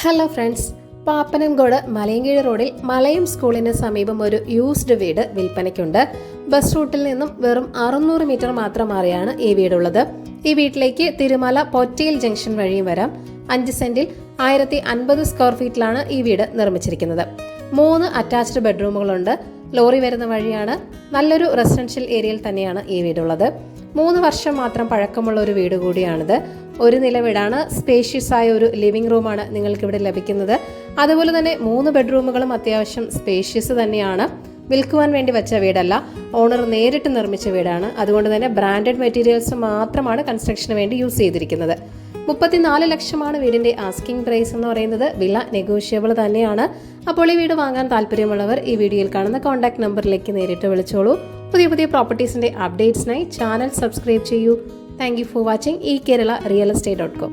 Hello friends, Pappanamcode Malayinkeezhu റോഡിൽ മലയം സ്കൂളിന് സമീപം ഒരു യൂസ്ഡ് വീട് വിൽപ്പനയ്ക്കുണ്ട്. ബസ് റൂട്ടിൽ നിന്നും വെറും 600 മീറ്റർ മാത്രം മാറിയാണ് ഈ വീടുള്ളത്. ഈ വീട്ടിലേക്ക് തിരുമല പൊറ്റയിൽ ജംഗ്ഷൻ വഴിയും വരാം. 5 സെന്റിൽ 1050 സ്ക്വയർ ഫീറ്റിലാണ് ഈ വീട് നിർമ്മിച്ചിരിക്കുന്നത്. 3 അറ്റാച്ച്ഡ് ബെഡ്റൂമുകളുണ്ട്. ലോറി വരുന്ന വഴിയാണ്. നല്ലൊരു റെസിഡൻഷ്യൽ ഏരിയയിൽ തന്നെയാണ് ഈ വീടുള്ളത്. 3 വർഷം മാത്രം പഴക്കമുള്ള ഒരു വീട് കൂടിയാണിത്. ഒരു നില വീടാണ്. സ്പേഷ്യസ് ആയ ഒരു ലിവിംഗ് റൂമാണ് നിങ്ങൾക്കിവിടെ ലഭിക്കുന്നത്. അതുപോലെ തന്നെ 3 ബെഡ്റൂമുകളും അത്യാവശ്യം സ്പേഷ്യസ് തന്നെയാണ്. വിൽക്കുവാൻ വേണ്ടി വെച്ച വീടല്ല, ഓണർ നേരിട്ട് നിർമ്മിച്ച വീടാണ്. അതുകൊണ്ട് തന്നെ ബ്രാൻഡഡ് മെറ്റീരിയൽസ് മാത്രമാണ് കൺസ്ട്രക്ഷന് വേണ്ടി യൂസ് ചെയ്തിരിക്കുന്നത്. 34 ലക്ഷമാണ് വീടിന്റെ ആസ്കിംഗ് പ്രൈസ് എന്ന് പറയുന്നത്. വില നെഗോഷ്യബിൾ തന്നെയാണ്. അപ്പോൾ ഈ വീട് വാങ്ങാൻ താല്പര്യമുള്ളവർ ഈ വീഡിയോയിൽ കാണുന്ന കോൺടാക്ട് നമ്പറിലേക്ക് നേരിട്ട് വിളിച്ചോളൂ. പുതിയ പ്രോപ്പർട്ടീസിന്റെ അപ്ഡേറ്റ്സിനായി ചാനൽ സബ്സ്ക്രൈബ് ചെയ്യൂ. Thank you for watching eKerala Real Estate.com.